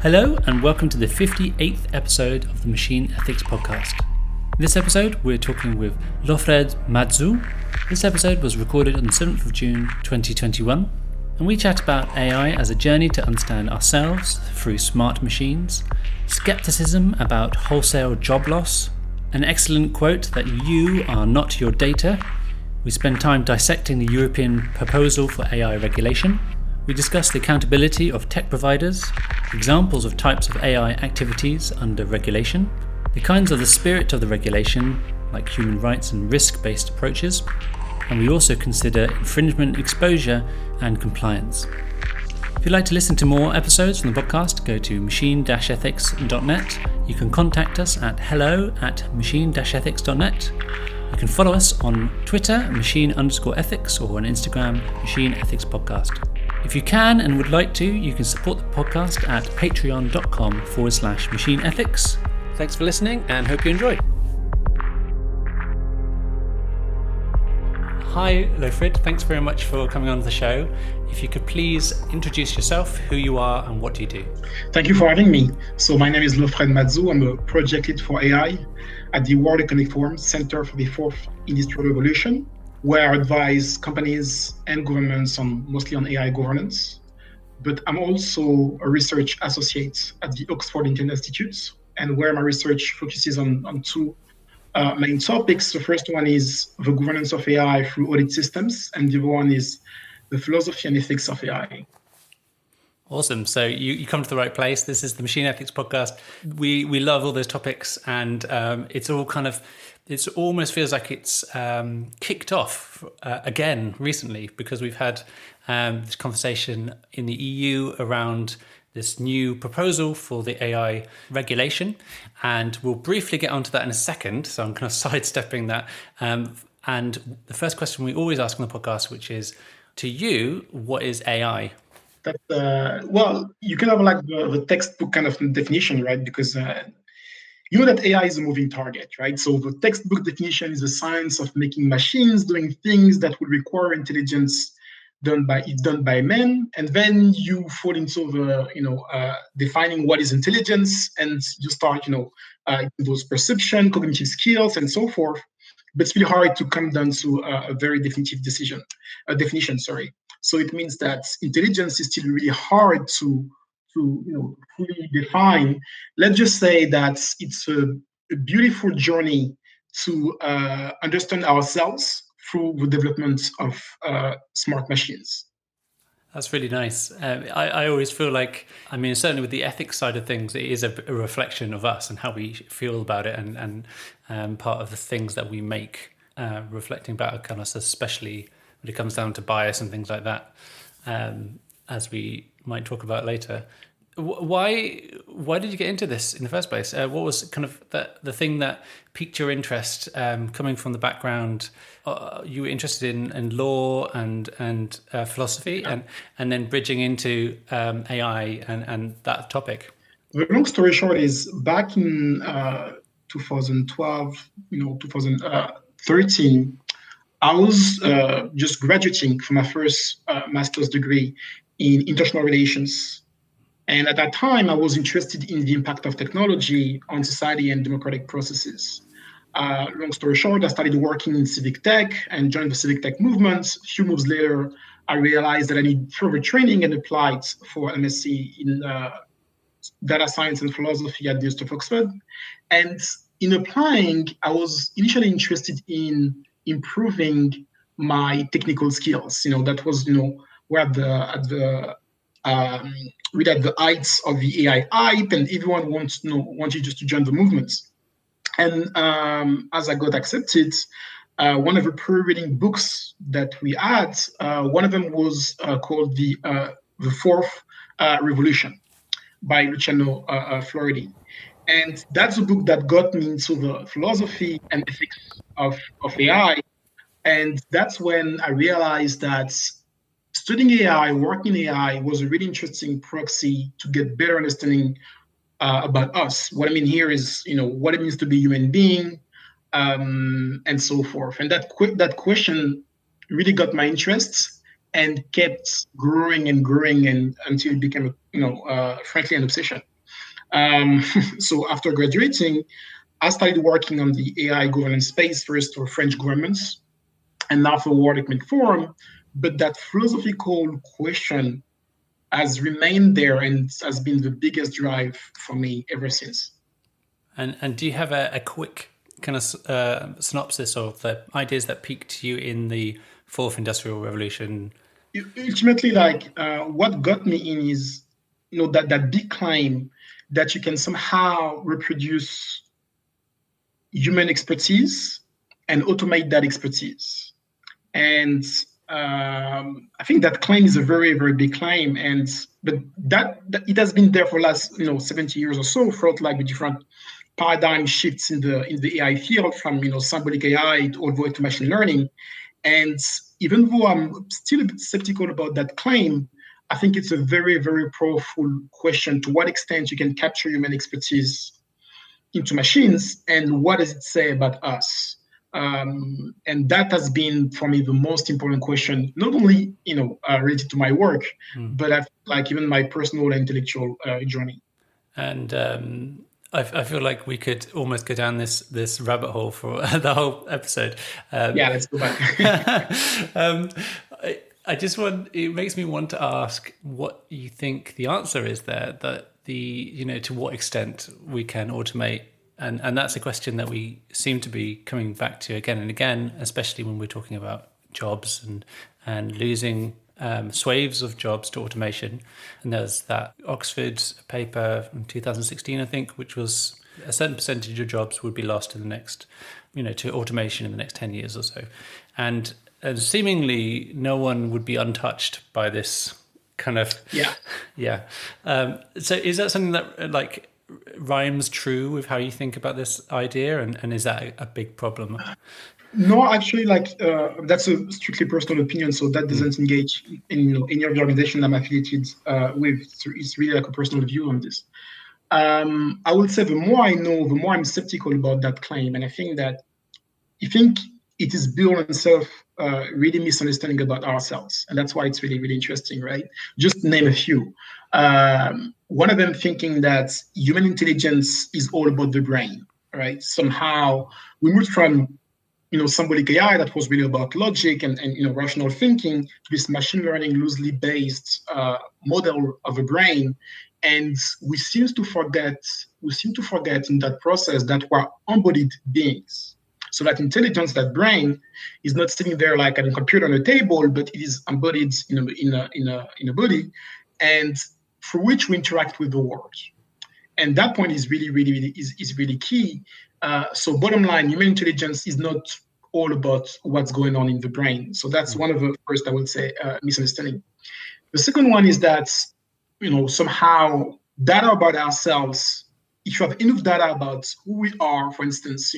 Hello and welcome to the 58th episode of the Machine Ethics Podcast. In this episode, we're talking with Lofred Madzou. This episode was recorded on the 7th of June 2021, and we chat about AI as a journey to understand ourselves through smart machines, scepticism about wholesale job loss, an excellent quote that you are not your data. We spend time dissecting the European proposal for AI regulation. We discuss the accountability of tech providers, examples of types of AI activities under regulation, the kinds of the spirit of the regulation, like human rights and risk-based approaches, and we also consider infringement, exposure, and compliance. If you'd like to listen to more episodes from the podcast, go to machine-ethics.net. You can contact us at hello@machine-ethics.net. You can follow us on Twitter, machine_ethics, or on Instagram, Machine Ethics Podcast. If you can and would like to, you can support the podcast at patreon.com/machine ethics. Thanks for listening and hope you enjoy. Hi, Lofred. Thanks very much for coming on the show. If you could please introduce yourself, who you are and what do you do? Thank you for having me. So my name is Lofred Madzou. I'm a project lead for AI at the World Economic Forum Center for the Fourth Industrial Revolution, where I advise companies and governments mostly on AI governance. But I'm also a research associate at the Oxford Internet Institute, and where my research focuses on two main topics. The first one is the governance of AI through audit systems, and the other one is the philosophy and ethics of AI. Awesome. So you come to the right place. This is the Machine Ethics Podcast. We love all those topics, and it's all kind of, it almost feels like it's kicked off again recently, because we've had this conversation in the EU around this new proposal for the AI regulation, and we'll briefly get onto that in a second. So I'm kind of sidestepping that. And the first question we always ask on the podcast, which is, to you, what is AI? Well, you can have like the textbook kind of definition, right? Because you know that AI is a moving target, right? So the textbook definition is the science of making machines doing things that would require intelligence done by men, and then you fall into the defining what is intelligence, and you start those perception, cognitive skills, and so forth. But it's really hard to come down to a very definitive definition. Sorry. So it means that intelligence is still really hard to fully define. Let's just say that it's a beautiful journey to understand ourselves through the development of smart machines. That's really nice. I always feel like, I mean, certainly with the ethics side of things, it is a reflection of us and how we feel about it, and part of the things that we make reflecting back on us, especially when it comes down to bias and things like that, as we might talk about later. Why did you get into this in the first place? What was kind of the thing that piqued your interest, coming from the background? You were interested in law and philosophy, and then bridging into AI and that topic. The long story short is, back in 2012, 2013, I was just graduating from my first master's degree in international relations. And at that time, I was interested in the impact of technology on society and democratic processes. Long story short, I started working in civic tech and joined the civic tech movement. A few months later, I realized that I need further training and applied for MSc in data science and philosophy at the University of Oxford. And in applying, I was initially interested in improving my technical skills. That was, we're at the heights of the AI hype, and everyone wanted just to join the movement. And as I got accepted, one of the pre-reading books that we had, one of them was called the Fourth Revolution by Luciano Floridi. And that's a book that got me into the philosophy and ethics of AI. And that's when I realized that studying AI, working in AI, was a really interesting proxy to get better understanding about us. What I mean here is, what it means to be a human being, and so forth. And that question really got my interest. and kept growing and growing and until it became, frankly, an obsession. So after graduating, I started working on the AI governance space first for French governments and now for World Economic Forum. But that philosophical question has remained there and has been the biggest drive for me ever since. And do you have a quick kind of synopsis of the ideas that piqued you in the Fourth Industrial Revolution? Ultimately, what got me in is, that big claim that you can somehow reproduce human expertise and automate that expertise. And I think that claim is a very, very big claim. But that it has been there for the last 70 years or so, throughout like the different paradigm shifts in the AI field, from symbolic AI all the way to machine learning. And even though I'm still a bit skeptical about that claim, I think it's a very, very powerful question: to what extent you can capture human expertise into machines, and what does it say about us? And that has been for me the most important question, not only related to my work, but like even my personal and intellectual journey. And I feel like we could almost go down this rabbit hole for the whole episode. Yeah, let's go back. It makes me want to ask what you think the answer is there, that to what extent we can automate. And that's a question that we seem to be coming back to again and again, especially when we're talking about jobs and losing swathes of jobs to automation. And there's that Oxford paper in 2016, I think, which was a certain percentage of jobs would be lost in the next, to automation in the next 10 years or so. And seemingly no one would be untouched by this kind of... Yeah. So is that something that rhymes true with how you think about this idea? And is that a big problem? No, actually, that's a strictly personal opinion, so that doesn't engage in any of the organization I'm affiliated with. So it's really like a personal view on this. I would say the more I know, the more I'm skeptical about that claim, and I think it is built on really misunderstanding about ourselves, and that's why it's really, really interesting, right? Just name a few. One of them thinking that human intelligence is all about the brain, right? Somehow we moved from symbolic AI that was really about logic and rational thinking to this machine learning loosely based model of a brain. And we seem to forget in that process that we're embodied beings. So that intelligence, that brain, is not sitting there like at a computer on a table, but it is embodied in a body, and for which we interact with the world. And that point is really, really, really is really key. So bottom line, human intelligence is not all about what's going on in the brain. So that's one of the first, I would say, misunderstanding. The second one is that, somehow data about ourselves, if you have enough data about who we are, for instance,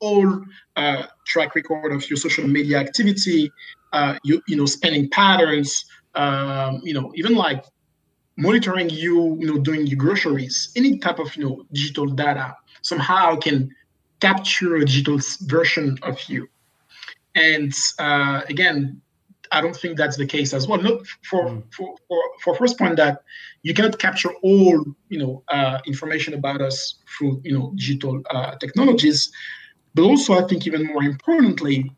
all track record of your social media activity, spending patterns, even like monitoring you, doing your groceries, any type of, digital data somehow can capture a digital version of you. And again, I don't think that's the case as well. Not for first point that you cannot capture all, information about us through, digital technologies. But also, I think even more importantly,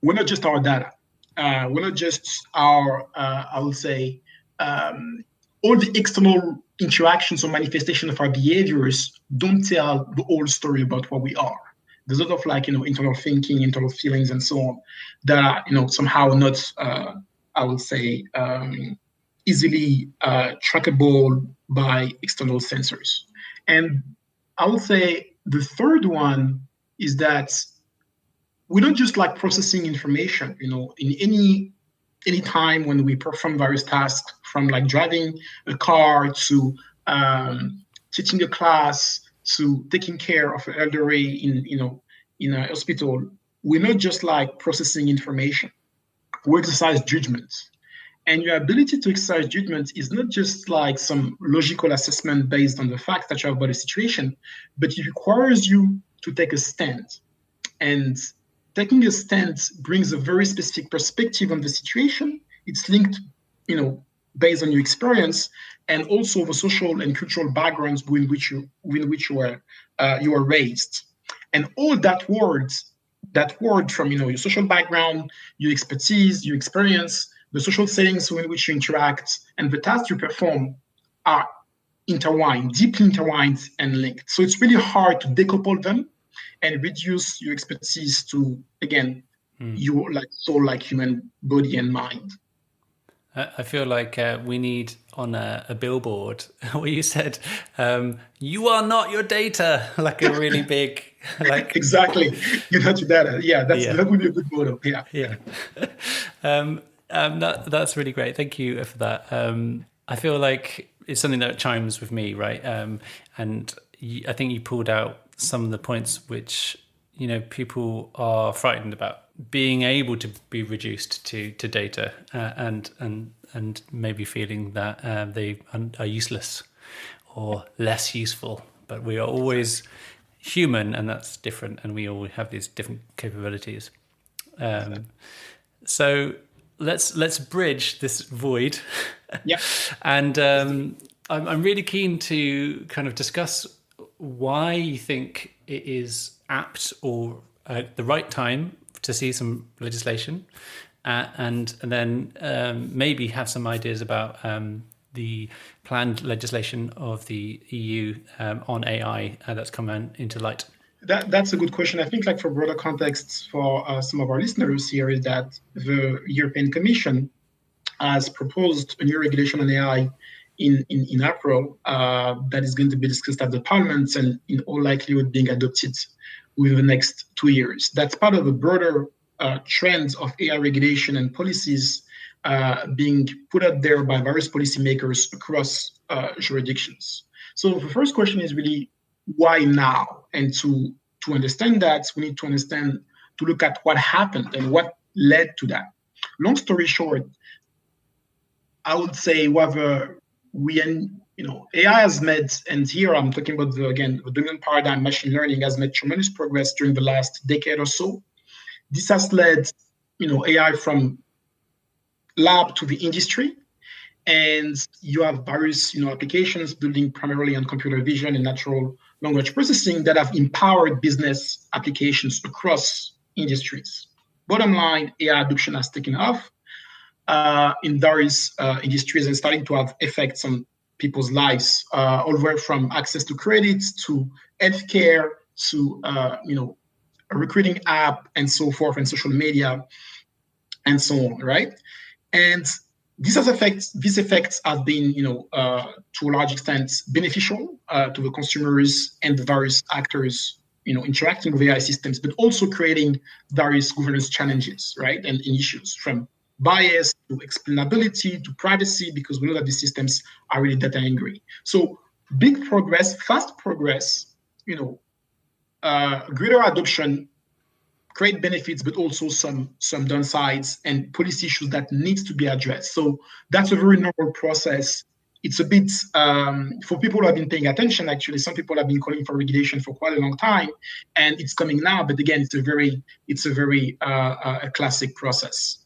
we're not just our data. We're not just our, I would say, all the external interactions or manifestation of our behaviors don't tell the whole story about what we are. There's a lot of internal thinking, internal feelings, and so on that are, somehow not, I would say, easily trackable by external sensors. And I would say the third one is that we don't just like processing information, in any time when we perform various tasks, from like driving a car to teaching a class to taking care of an elderly in a hospital. We're not just like processing information. We exercise judgment. And your ability to exercise judgment is not just like some logical assessment based on the facts that you have about a situation, but it requires you to take a stand. And taking a stand brings a very specific perspective on the situation it's linked, based on your experience and also the social and cultural backgrounds in which you were raised, and all that word from your social background, your expertise, your experience, the social settings in which you interact, and the tasks you perform are intertwined, deeply intertwined and linked. So it's really hard to decouple them and reduce your expertise to, again, your soul, like human body and mind. I feel like we need on a billboard where you said, "You are not your data," like a really big, like exactly. You're not your data. Yeah, that would be a good motto. Yeah. Yeah. That's really great. Thank you for that. I feel like it's something that chimes with me, right? And I think you pulled out some of the points which people are frightened about, being able to be reduced to data, and maybe feeling that they are useless or less useful. But we are always human, and that's different, and we all have these different capabilities. So let's bridge this void. Yeah. And I'm really keen to kind of discuss why you think it is apt or the right time to see some legislation, and then maybe have some ideas about the planned legislation of the EU on AI that's come into light. That's a good question. I think, like, for broader context for some of our listeners here, is that the European Commission has proposed a new regulation on AI in April that is going to be discussed at the Parliament and in all likelihood being adopted within the next 2 years. That's part of a broader trend of AI regulation and policies being put out there by various policymakers across jurisdictions. So the first question is really, why now? And to understand that, we need to look at what happened and what led to that. Long story short, I would say whether AI has made, and here I'm talking about the dominant paradigm, machine learning, has made tremendous progress during the last decade or so. This has led, AI from lab to the industry, and you have various, applications building primarily on computer vision and natural language processing that have empowered business applications across industries. Bottom line, AI adoption has taken off in various industries and starting to have effects on people's lives, all the way from access to credits to healthcare to a recruiting app and so forth, and social media and so on, right? And these effects have been, to a large extent, beneficial to the consumers and the various actors, interacting with AI systems, but also creating various governance challenges, right, and issues, from bias to explainability to privacy, because we know that these systems are really data hungry. So big progress, fast progress, greater adoption, great benefits, but also some downsides and policy issues that needs to be addressed. So that's a very normal process. It's a bit, for people who have been paying attention, actually, some people have been calling for regulation for quite a long time, and it's coming now. But again, it's a very a classic process.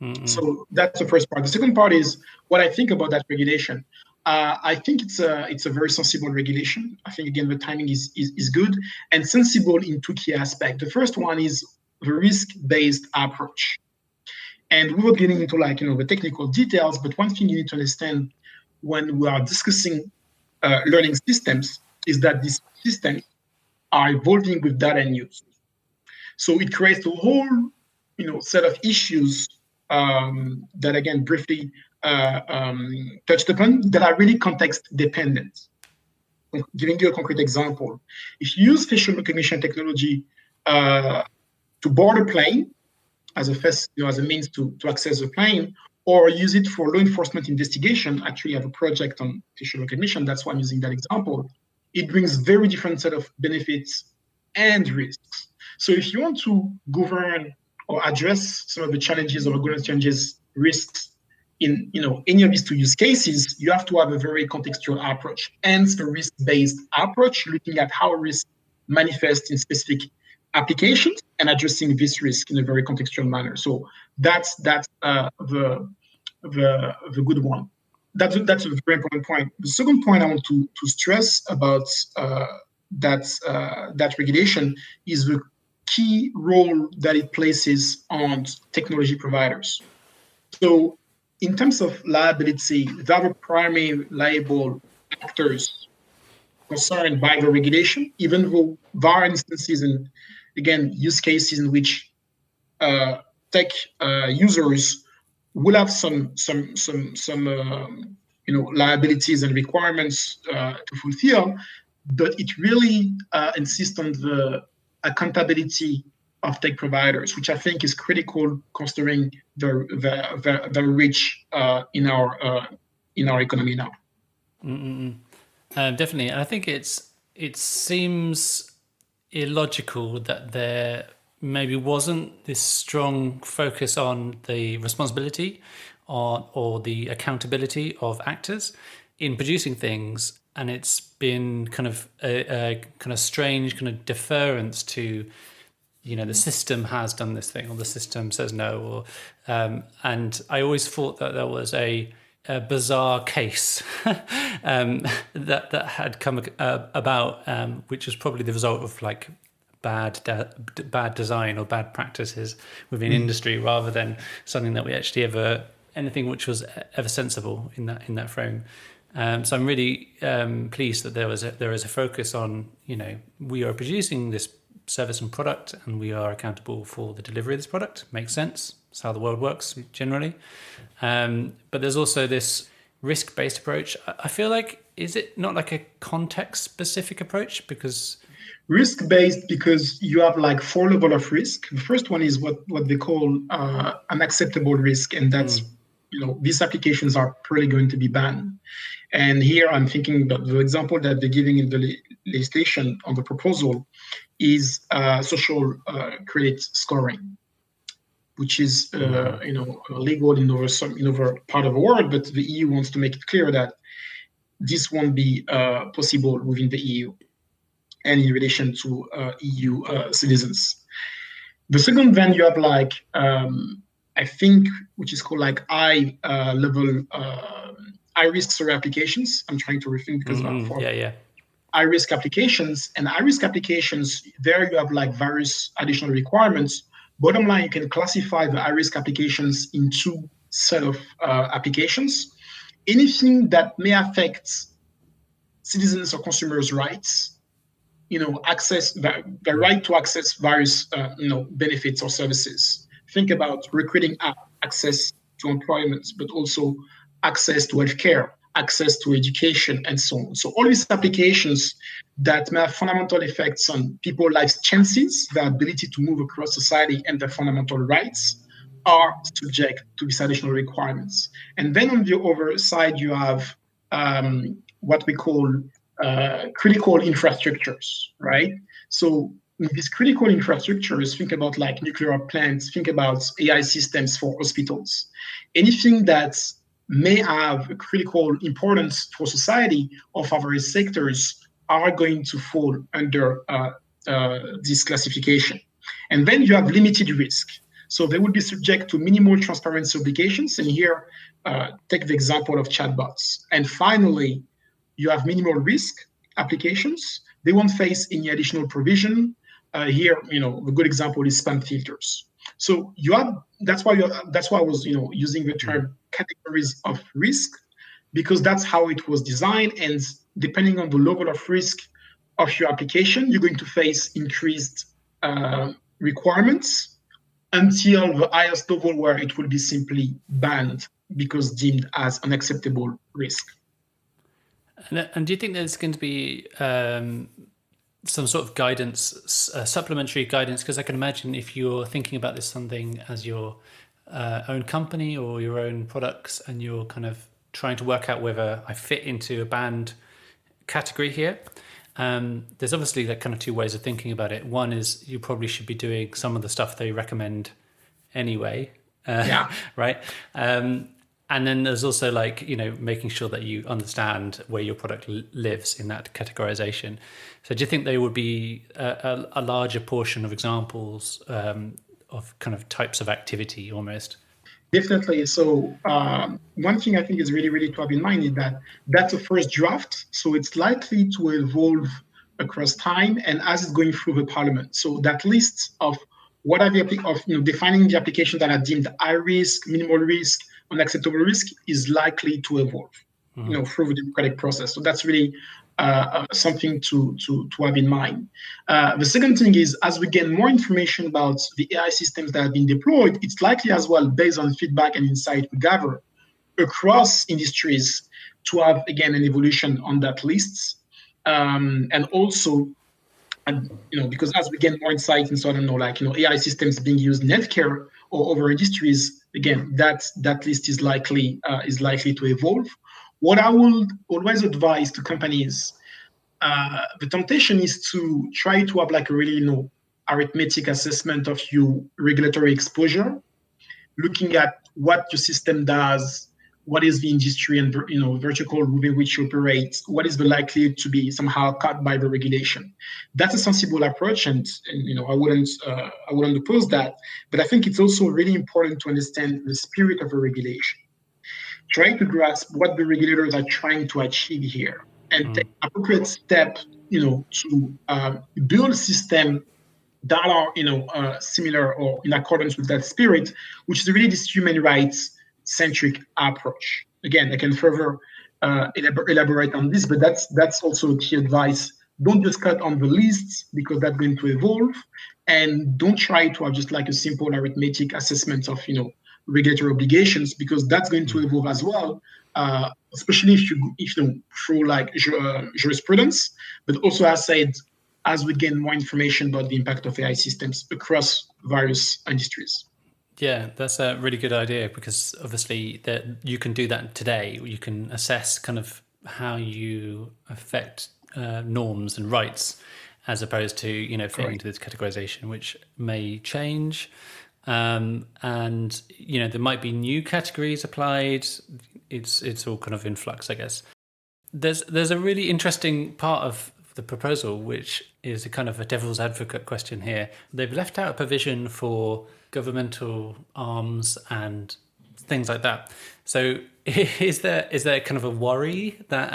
Mm-hmm. So that's the first part. The second part is what I think about that regulation. I think it's a very sensible regulation. I think, again, the timing is good and sensible in two key aspects. The first one is the risk-based approach. And we were getting into the technical details, but one thing you need to understand when we are discussing learning systems is that these systems are evolving with data and use. So it creates a whole set of issues that, again, briefly touched upon, that are really context dependent. Giving you a concrete example, if you use facial recognition technology to board a plane as a means to access the plane, or use it for law enforcement investigation, actually I have a project on facial recognition, that's why I'm using that example, it brings very different set of benefits and risks. So if you want to govern or address some of the challenges or governance challenges, risks in any of these two use cases, you have to have a very contextual approach. Hence the risk-based approach, looking at how risk manifests in specific applications and addressing this risk in a very contextual manner. So that's the the good one. That's a very important point. The second point I want to stress about that regulation is the key role that it places on technology providers. So in terms of liability, there are primary liable actors concerned by the regulation, even though there are instances and, again, use cases in which tech users will have some liabilities and requirements to fulfill, but it really insists on the accountability of tech providers, which I think is critical considering the reach in our economy now. Definitely, and I think it seems illogical that there maybe wasn't this strong focus on the responsibility or the accountability of actors in producing things, and it's been kind of a kind of strange kind of deference to, the system has done this thing or the system says no, or and I always thought that there was a bizarre case that had come about, which was probably the result of like bad design or bad practices within industry, rather than something that we actually anything which was ever sensible in that frame. So I'm really pleased that there is a focus on, we are producing this service and product and we are accountable for the delivery of this product. Makes sense. That's how the world works generally. But there's also this risk-based approach. I feel like, is it not like a context-specific approach? Because risk-based, because you have like 4 levels of risk. The first one is what they call an acceptable risk, and that's these applications are probably going to be banned. And here I'm thinking about the example that they're giving in the legislation on the proposal is social credit scoring, which is legal in over part of the world, but the EU wants to make it clear that this won't be possible within the EU and in relation to EU citizens. The second, then you have like I think, which is called like high risk applications. I'm trying to rethink because high risk applications, and high risk applications, there you have like various additional requirements. Bottom line, you can classify the high risk applications in 2 set of applications. Anything that may affect citizens or consumers' rights, access the right to access various benefits or services. Think about recruiting access to employment, but also access to healthcare, access to education, and so on. So all these applications that may have fundamental effects on people's life chances, their ability to move across society, and their fundamental rights are subject to these additional requirements. And then on the other side, you have what we call critical infrastructures, right? So in these critical infrastructures, think about like nuclear plants, think about AI systems for hospitals. Anything that may have a critical importance for society or for various sectors are going to fall under this classification. And then you have limited risk. So they will be subject to minimal transparency obligations. And here, take the example of chatbots. And finally, you have minimal risk applications. They won't face any additional provision. Here, a good example is spam filters. So you have that's why I was using the term categories of risk, because that's how it was designed. And depending on the level of risk of your application, you're going to face increased requirements until the highest level where it will be simply banned because deemed as unacceptable risk. And do you think there's going to be some sort of guidance, supplementary guidance? Because I can imagine if you're thinking about this something as your own company or your own products, and you're kind of trying to work out whether I fit into a banned category here, there's obviously like kind of 2 ways of thinking about it. One is you probably should be doing some of the stuff they recommend anyway, right? And then there's also like, making sure that you understand where your product lives in that categorization. So do you think there would be a larger portion of examples of kind of types of activity almost? Definitely. So one thing I think is really, really to have in mind is that that's a first draft. So it's likely to evolve across time and as it's going through the parliament. So that list of what are the defining the applications that are deemed high risk, minimal risk, unacceptable risk is likely to evolve, through the democratic process. So that's really something to have in mind. The second thing is, as we get more information about the AI systems that have been deployed, it's likely as well, based on feedback and insight we gather across industries, to have again an evolution on that list, and also. And because as we get more insight into, I don't know, like AI systems being used in healthcare or other industries, again, that list is likely to evolve. What I would always advise to companies, the temptation is to try to have like a really arithmetic assessment of your regulatory exposure, looking at what your system does, what is the industry and vertical within which you operate, what is the likelihood to be somehow caught by the regulation. That's a sensible approach, and I wouldn't oppose that. But I think it's also really important to understand the spirit of a regulation. Try to grasp what the regulators are trying to achieve here, and take appropriate step, to build a system that are similar or in accordance with that spirit, which is really this human rights centric approach. Again, I can further elaborate on this, but that's also key advice. Don't just cut on the lists, because that's going to evolve, and don't try to have just like a simple arithmetic assessment of regulatory obligations, because that's going to evolve as well. Especially if you through like jurisprudence, but also as said, as we gain more information about the impact of AI systems across various industries. Yeah, that's a really good idea, because obviously that you can do that today. You can assess kind of how you affect norms and rights, as opposed to fitting into this categorization, which may change. And there might be new categories applied. It's all kind of in flux, I guess. There's a really interesting part of the proposal, which is a kind of a devil's advocate question here. They've left out a provision for governmental arms and things like that. So is there kind of a worry that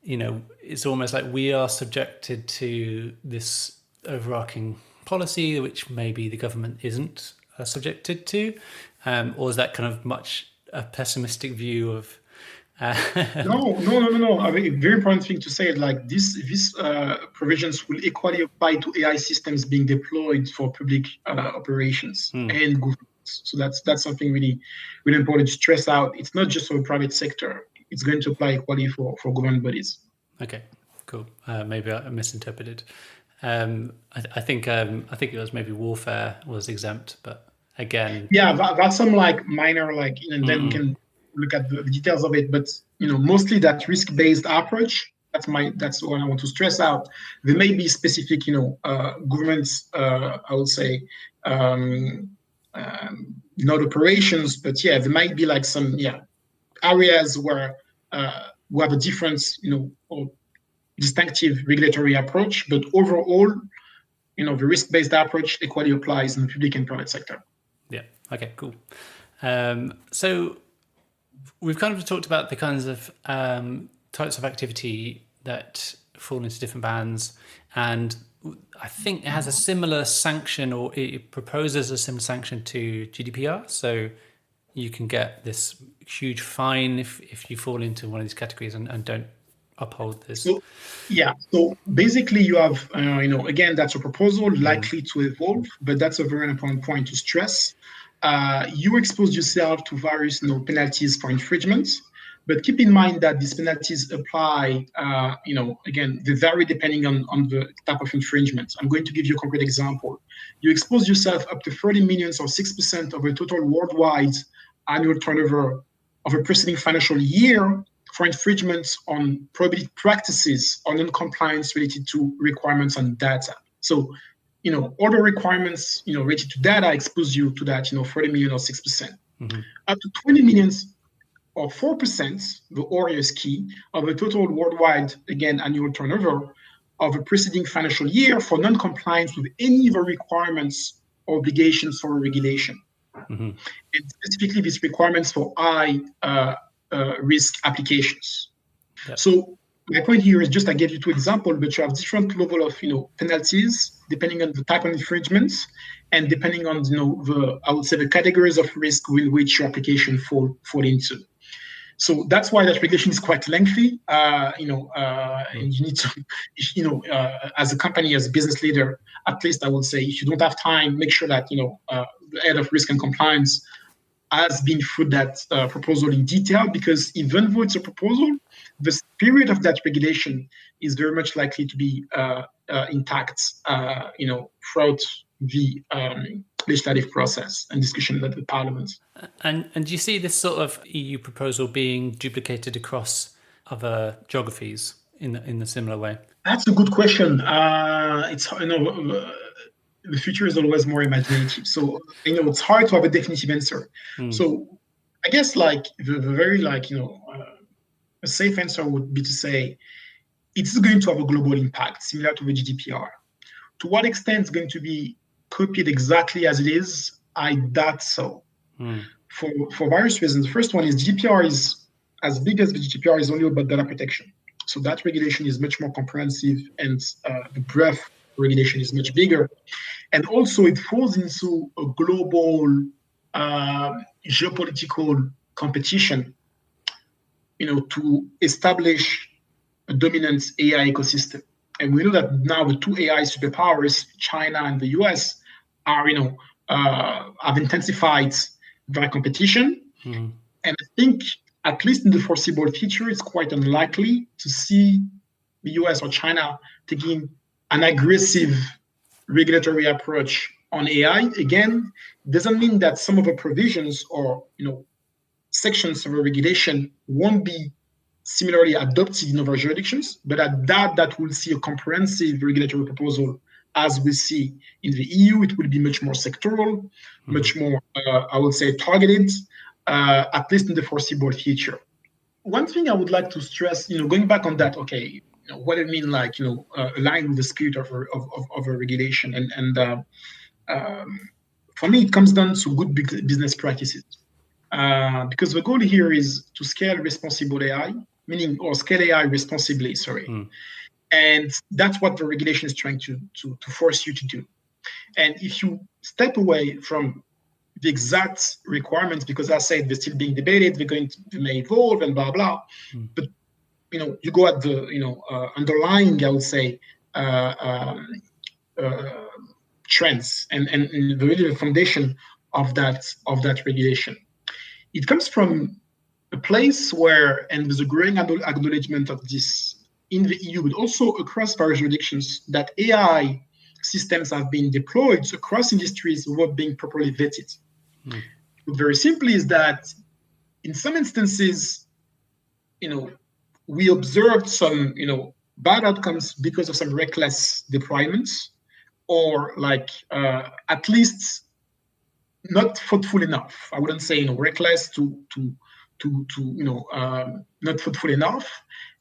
it's almost like we are subjected to this overarching policy, which maybe the government isn't subjected to, or is that kind of much a pessimistic view of? No. I mean, very important thing to say, like these provisions will equally apply to AI systems being deployed for public operations and governments. So that's something really, really important to stress out. It's not just for the private sector. It's going to apply equally for government bodies. Okay, cool. Maybe I misinterpreted. I think it was maybe warfare was exempt, but again, yeah, that's some like minor and then we can look at the details of it. But mostly that risk-based approach. That's what I want to stress out. There may be specific governments, I would say, not operations, but yeah, there might be like some areas where we have a difference, or distinctive regulatory approach, but overall, the risk-based approach equally applies in the public and private sector. Yeah. Okay. Cool. So we've kind of talked about the kinds of types of activity that fall into different bands, and I think it has a similar sanction, or it proposes a similar sanction to GDPR. So you can get this huge fine if you fall into one of these categories and don't uphold this. So basically you have, again, that's a proposal likely to evolve, but that's a very important point to stress. You expose yourself to various penalties for infringements, but keep in mind that these penalties apply, again, they vary depending on the type of infringement. I'm going to give you a concrete example. You expose yourself up to 30 million or 6% of the total worldwide annual turnover of a preceding financial year for infringements on prohibited practices or non-compliance related to requirements on data. So, all the requirements, related to data expose you to that, 30 million or 6%. Up to 20 million or 4%, the or is key, of the total worldwide, again, annual turnover of a preceding financial year for non-compliance with any of the requirements or obligations for regulation. Mm-hmm. And specifically these requirements for high risk applications. Yep. So my point here is just I gave you two examples, but you have different level of penalties depending on the type of infringements and depending on I would say the categories of risk in which your application fall into. So that's why that regulation is quite lengthy. And you need to, as a company, as a business leader, at least I would say, if you don't have time, make sure that the head of risk and compliance has been through that proposal in detail, because even though it's a proposal, the spirit of that regulation is very much likely to be intact, throughout the legislative process and discussion at the Parliament. And do you see this sort of EU proposal being duplicated across other geographies in a similar way? That's a good question. The future is always more imaginative. So it's hard to have a definitive answer. So I guess the very a safe answer would be to say it's going to have a global impact similar to the GDPR. To what extent it's going to be copied exactly as it is, I doubt so. For various reasons. The first one is GDPR is as big as the GDPR is only about data protection. So that regulation is much more comprehensive, and the breadth regulation is much bigger. And also it falls into a global geopolitical competition, to establish a dominant AI ecosystem. And we know that now the two AI superpowers, China and the US, have intensified their competition. And I think, at least in the foreseeable future, it's quite unlikely to see the US or China taking an aggressive regulatory approach on AI. Again, it doesn't mean that some of the provisions or sections of a regulation won't be similarly adopted in other jurisdictions, but at that we'll see a comprehensive regulatory proposal as we see in the EU. It will be much more sectoral, much more, I would say, targeted, at least in the foreseeable future. One thing I would like to stress, going back on that, okay, what do you mean, align with the spirit of a regulation? And for me, it comes down to good business practices. Because the goal here is to scale responsible AI, or scale AI responsibly, And that's what the regulation is trying to force you to do. And if you step away from the exact requirements, because I said they're still being debated, they may evolve and blah, blah. But, you go at the, underlying, I would say, trends and the really foundation of that regulation. It comes from a place where, and there's a growing acknowledgement of this in the EU, but also across various jurisdictions, that AI systems have been deployed across industries without being properly vetted. Very simply is that in some instances, we observed some, bad outcomes because of some reckless deployments, or at least not thoughtful enough. I wouldn't say reckless to not thoughtful enough.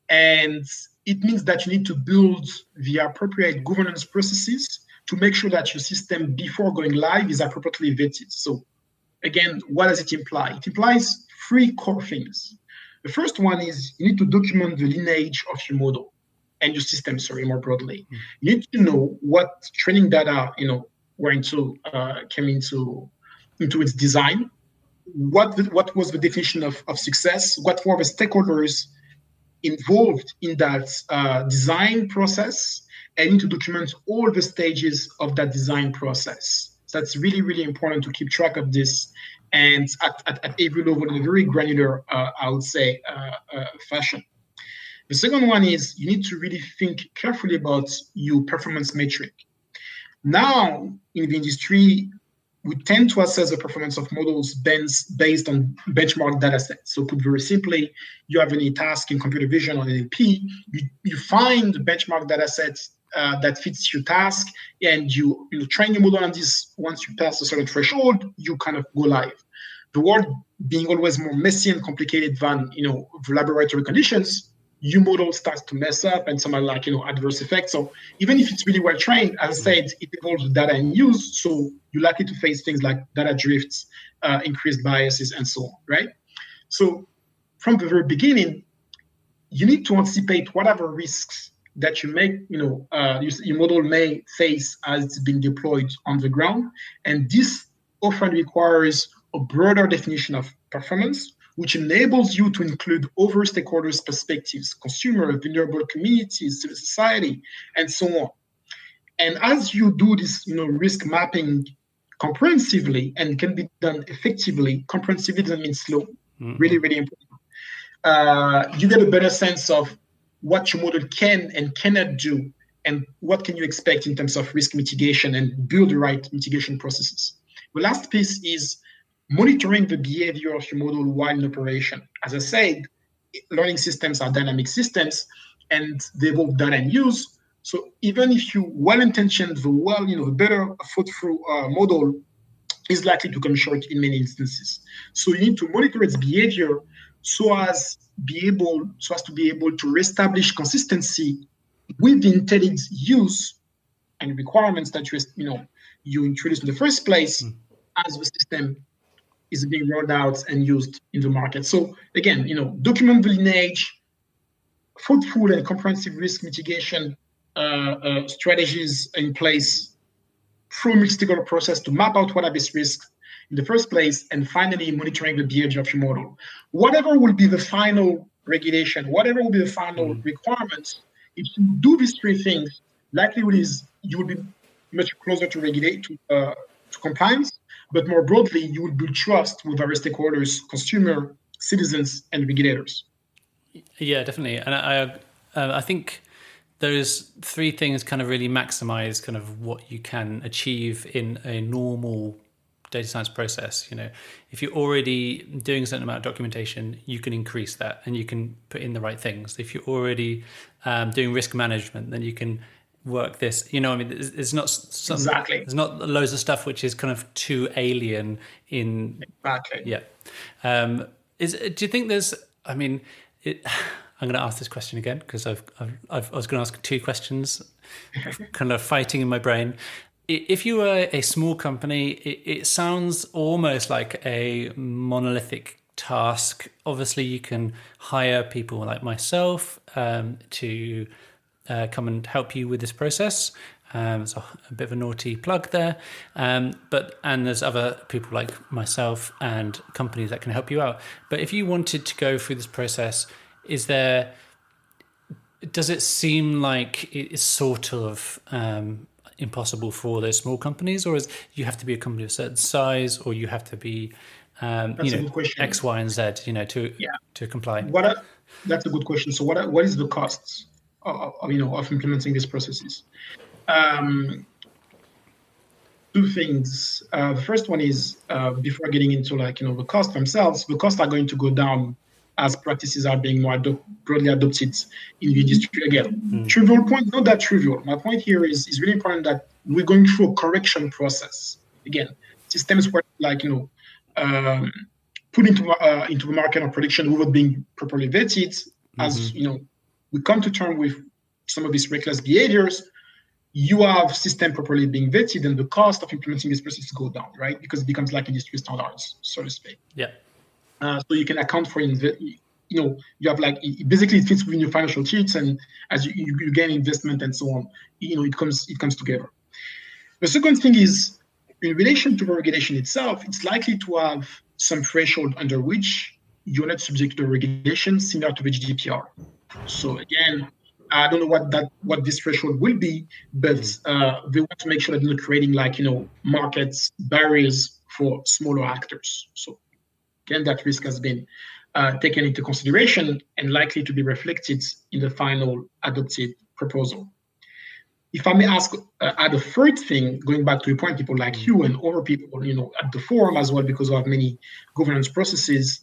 And it means that you need to build the appropriate governance processes to make sure that your system before going live is appropriately vetted. So again, what does it imply? It implies three core things. The first one is you need to document the lineage of your model and your system, more broadly. You need to know what training data, came into its design. What was the definition of success? What were the stakeholders involved in that design process? And you need to document all the stages of that design process. So that's really, really important to keep track of this, and at every level in a very granular, I would say, fashion. The second one is you need to really think carefully about your performance metric. Now, in the industry, we tend to assess the performance of models based on benchmark data sets. So put very simply, you have any task in computer vision or NLP, you find the benchmark data sets that fits your task, and you train your model on this. Once you pass a certain threshold, you kind of go live. The world being always more messy and complicated than the laboratory conditions, your model starts to mess up and some are like, adverse effects. So even if it's really well trained, as I said, it involves data in use. So you're likely to face things like data drifts, increased biases, and so on, right? So from the very beginning, you need to anticipate whatever risks that you make, your model may face as it's being deployed on the ground. And this often requires a broader definition of performance, which enables you to include other stakeholders' perspectives, consumer, vulnerable communities, civil society, and so on. And as you do this, risk mapping comprehensively and can be done effectively, comprehensively doesn't mean slow, really, really important. You get a better sense of what your model can and cannot do, and what can you expect in terms of risk mitigation, and build the right mitigation processes. The last piece is monitoring the behavior of your model while in operation. As I said, learning systems are dynamic systems, and they evolve data and use. So even if you well-intentioned, the better thought-through model is likely to come short in many instances. So you need to monitor its behavior so as to be able to reestablish consistency with the intended use and requirements that you introduced in the first place as the system is being rolled out and used in the market. So again, document the lineage, thoughtful and comprehensive risk mitigation strategies in place through a multi-stakeholder process to map out what are these risks in the first place, and finally monitoring the behavior of your model. Whatever will be the final regulation, whatever will be the final requirements, if you do these three things, likelihood is you will be much closer to compliance, but more broadly, you will build trust with various stakeholders, consumer, citizens, and regulators. Yeah, definitely. And I think those three things kind of really maximize kind of what you can achieve in a normal data science process. If you're already doing a certain amount of documentation, you can increase that and you can put in the right things. If you're already doing risk management, then you can work this. It's not exactly. There's not loads of stuff which is kind of too alien in. Exactly. Yeah. Do you think there's? I'm going to ask this question again because I was going to ask two questions, kind of fighting in my brain. If you were a small company, it sounds almost like a monolithic task. Obviously, you can hire people like myself to come and help you with this process. So a bit of a naughty plug there. And there's other people like myself and companies that can help you out. But if you wanted to go through this process, does it seem like it's sort of impossible for those small companies, or is you have to be a company of a certain size, or you have to be X, Y, and Z, to comply? That's a good question. So what is the costs of implementing these processes? Two things. The first one is before getting into the costs themselves, the costs are going to go down as practices are being more broadly adopted in the industry. Again, trivial point, not that trivial. My point here is really important that we're going through a correction process. Again, systems were put into the market on prediction without being properly vetted. As we come to terms with some of these reckless behaviors, you have system properly being vetted, and the cost of implementing this process go down, right? Because it becomes like industry standards, so to speak. Yeah. So you can account for, you have basically it fits within your financial sheets, and as you gain investment and so on, it comes together. The second thing is, in relation to the regulation itself, it's likely to have some threshold under which you're not subject to the regulation similar to the GDPR. So again, I don't know what this threshold will be, but they want to make sure that they're not creating markets barriers for smaller actors. So again, that risk has been taken into consideration and likely to be reflected in the final adopted proposal. If I may add a third thing, going back to your point, people like you and other people, at the forum as well, because we have many governance processes,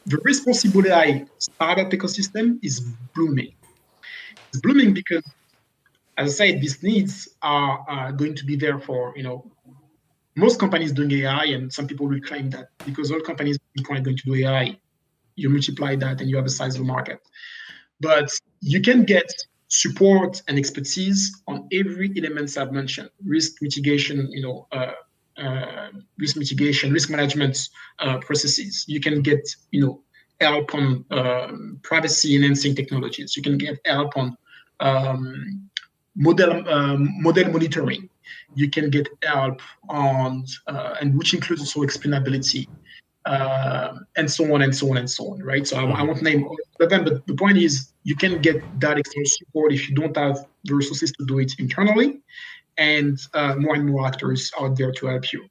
the responsible AI startup ecosystem is blooming. It's blooming because, as I said, these needs are going to be there for, most companies doing AI, and some people will claim that because all companies are going to do AI, you multiply that and you have a sizable market. But you can get support and expertise on every element I've mentioned: risk mitigation, risk mitigation, risk management processes. You can get, help on privacy enhancing technologies. You can get help on model monitoring. You can get help on, and which includes also explainability, and so on and so on and so on, right? So I won't name all of them, but the point is you can get that external support if you don't have the resources to do it internally, and more actors out there to help you.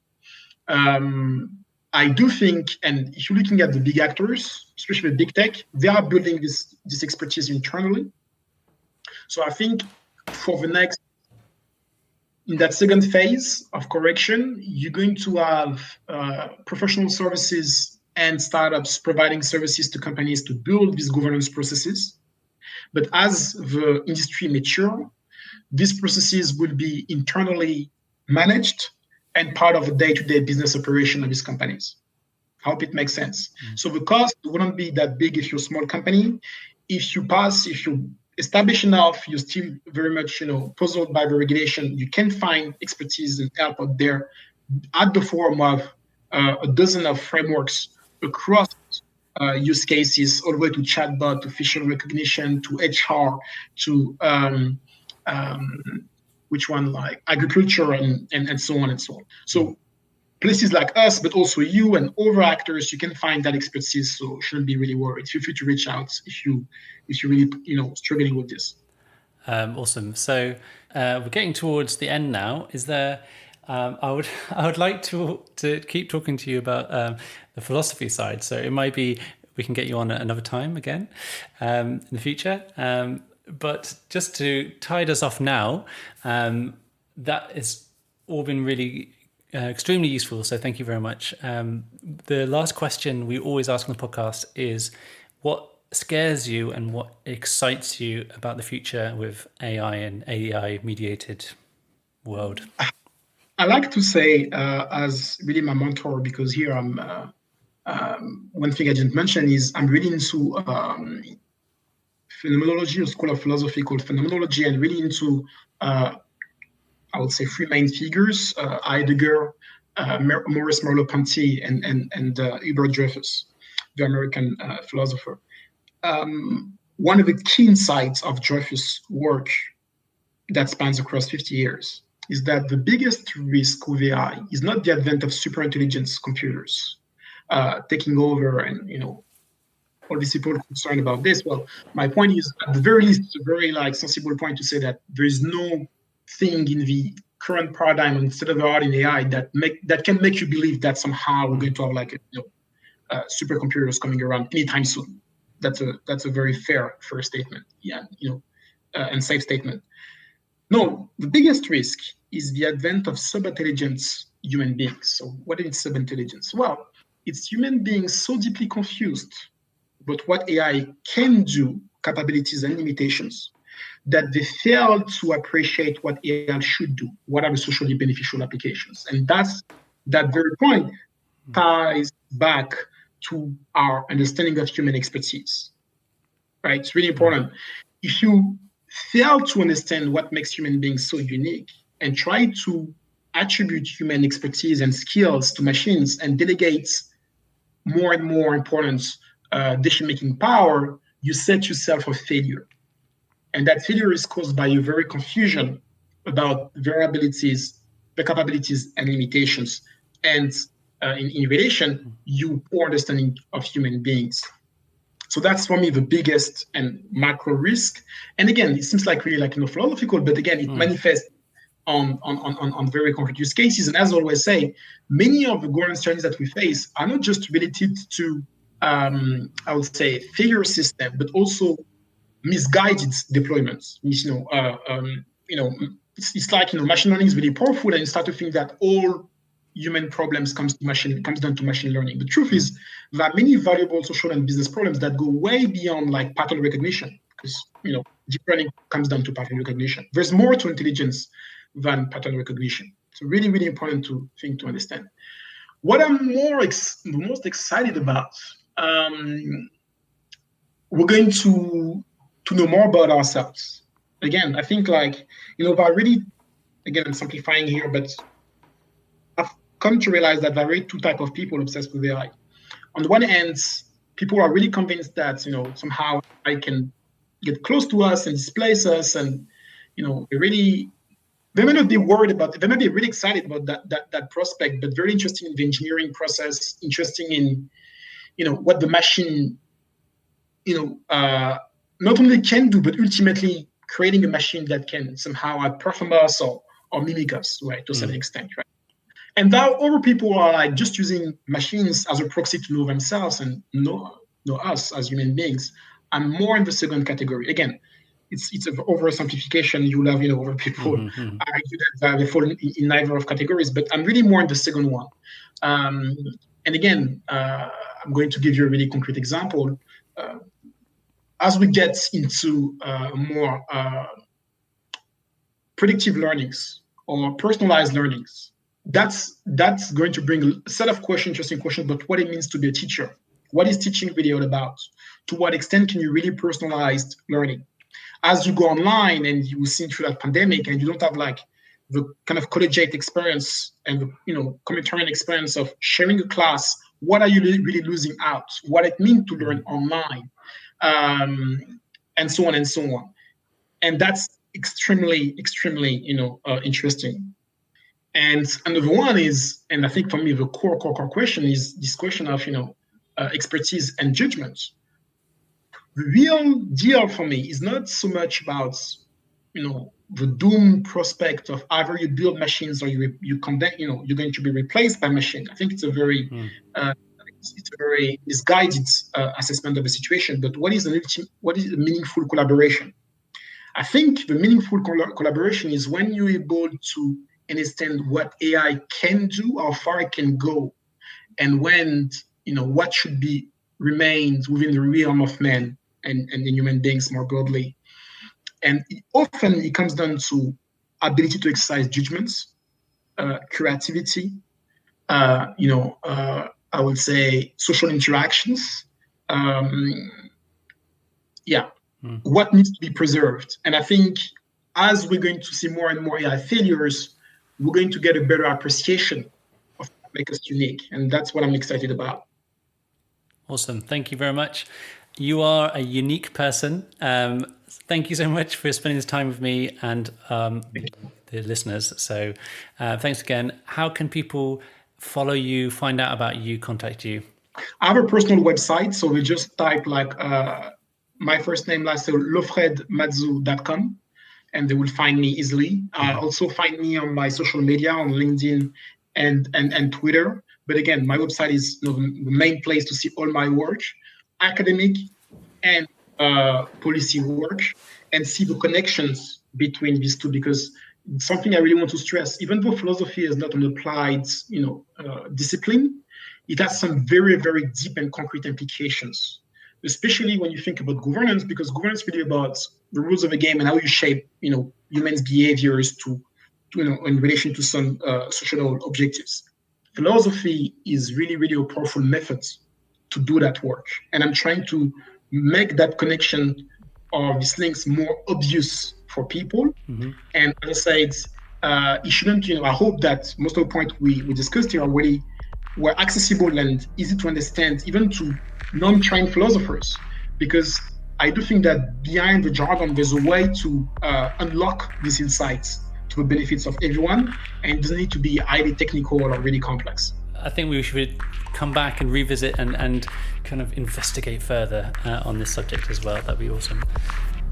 I do think, and if you're looking at the big actors, especially big tech, they are building this expertise internally. So I think in that second phase of correction, you're going to have professional services and startups providing services to companies to build these governance processes. But as the industry matures, these processes will be internally managed and part of the day-to-day business operation of these companies. I hope it makes sense. So the cost wouldn't be that big if you're a small company. If you establish enough, you're still very much, puzzled by the regulation, you can find expertise and help out there at the form of a dozen of frameworks across use cases, all the way to chatbot, to facial recognition, to HR, to which one, like agriculture, and so on and so on. So places like us, but also you and other actors, you can find that expertise. So shouldn't be really worried. Feel free to reach out if you're really struggling with this. Awesome. So we're getting towards the end now. Is there? I would like to keep talking to you about the philosophy side. So it might be we can get you on at another time again in the future. But just to tide us off now, that has all been really extremely useful. So thank you very much. The last question we always ask on the podcast is, what scares you and what excites you about the future with AI and AI mediated world? I like to say, as really my mentor, because here I'm, one thing I didn't mention is I'm really into phenomenology, a school of philosophy called phenomenology, and really into, I would say, three main figures: Heidegger, Maurice Merleau-Ponty, and Hubert Dreyfus, the American philosopher. One of the key insights of Dreyfus' work that spans across 50 years is that the biggest risk with AI is not the advent of superintelligence computers taking over, and all these people are concerned about this. Well, my point is, at the very least, it's a very sensible point to say that there is no thing in the current paradigm and state of the art in AI that can make you believe that somehow we're going to have supercomputers coming around anytime soon. That's a very fair statement, and safe statement. No, the biggest risk is the advent of sub-intelligent human beings. So what is sub-intelligence? Well, it's human beings so deeply confused about what AI can do, capabilities and limitations, that they fail to appreciate what AI should do. What are the socially beneficial applications? And that very point ties back to our understanding of human expertise, right? It's really important. If you fail to understand what makes human beings so unique and try to attribute human expertise and skills to machines and delegate more and more important decision-making power, you set yourself for failure. And that failure is caused by your very confusion about variabilities, the capabilities and limitations, and in relation, your poor understanding of human beings. So that's for me the biggest and macro risk. And again, it seems like really philosophical, but again, it manifests on very concrete use cases. And as I always say, many of the governance challenges that we face are not just related to, I would say, failure system, but also misguided deployments. It's like machine learning is really powerful, and you start to think that all human problems comes down to machine learning. The truth is there are many valuable social and business problems that go way beyond pattern recognition, because deep learning comes down to pattern recognition. There's more to intelligence than pattern recognition. It's really, really important thing to understand. What I'm the most excited about, we're going to know more about ourselves. Again, I think like, by really, again, I'm simplifying here, but I've come to realize that there are really two types of people obsessed with AI. On the one hand, people are really convinced that, somehow AI can get close to us and displace us. And, they may not be worried about it. They may be really excited about that prospect, but very interested in the engineering process, interested in, what the machine, not only can do, but ultimately creating a machine that can somehow outperform us or mimic us, right, to a certain extent, right? And now other people are like just using machines as a proxy to know themselves and know us as human beings. I'm more in the second category. Again, it's an oversimplification. You'll have, other people argue that they fall in neither of categories, but I'm really more in the second one. And again, I'm going to give you a really concrete example. As we get into more predictive learnings or personalized learnings, that's going to bring a set of interesting questions about what it means to be a teacher. What is teaching really all about? To what extent can you really personalize learning? As you go online and you see through that pandemic and you don't have like the kind of collegiate experience and the communitarian experience of sharing a class, what are you really losing out? What it means to learn online, and so on and so on. And that's extremely, extremely, interesting. And another one is, and I think for me the core question is this question of expertise and judgment. The real deal for me is not so much about the doom prospect of either you build machines or you condemn, you're going to be replaced by machine. I think it's a very misguided assessment of the situation. But what is a meaningful collaboration? I think the meaningful collaboration is when you're able to understand what AI can do, how far it can go, and when what should be remained within the realm of man and the human beings more broadly. And often it comes down to ability to exercise judgments, creativity, I would say social interactions. What needs to be preserved. And I think as we're going to see more and more AI failures, we're going to get a better appreciation of what makes us unique. And that's what I'm excited about. Awesome. Thank you very much. You are a unique person. Thank you so much for spending this time with me and the listeners. So thanks again. How can people follow you, find out about you, contact you? I have a personal website. So we just type like my first name, last name, lofredmadzou.com, and they will find me easily. Also find me on my social media on LinkedIn and Twitter. But again, my website is the main place to see all my work, academic and policy work, and see the connections between these two, because it's something I really want to stress. Even though philosophy is not an applied, discipline, it has some very, very deep and concrete implications, especially when you think about governance, because governance is really about the rules of the game and how you shape, humans' behaviors to in relation to some social objectives. Philosophy is really, really a powerful method to do that work. And I'm trying to make that connection or these links more obvious for people. Mm-hmm. And as I said, it shouldn't, I hope that most of the points we discussed here already were accessible and easy to understand, even to non-trained philosophers, because I do think that behind the jargon, there's a way to unlock these insights to the benefits of everyone, and it doesn't need to be highly technical or really complex. I think we should come back and revisit and kind of investigate further on this subject as well. That'd be awesome.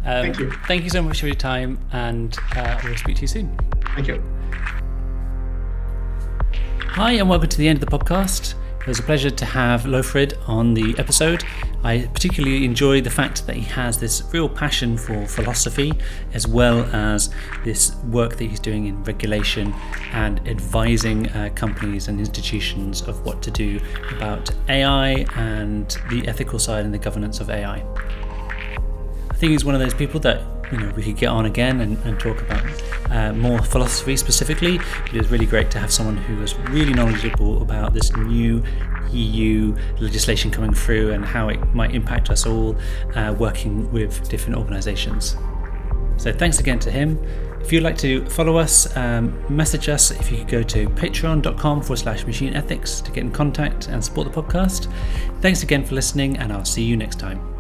Thank you. Thank you so much for your time, and we'll speak to you soon. Thank you. Hi, and welcome to the end of the podcast. It was a pleasure to have Lofred on the episode. I particularly enjoy the fact that he has this real passion for philosophy, as well as this work that he's doing in regulation and advising companies and institutions of what to do about AI and the ethical side and the governance of AI. I think he's one of those people that we could get on again and talk about more philosophy specifically. But it was really great to have someone who was really knowledgeable about this new EU legislation coming through and how it might impact us all working with different organisations. So thanks again to him. If you'd like to follow us, message us. If you could go to patreon.com/machine ethics to get in contact and support the podcast. Thanks again for listening, and I'll see you next time.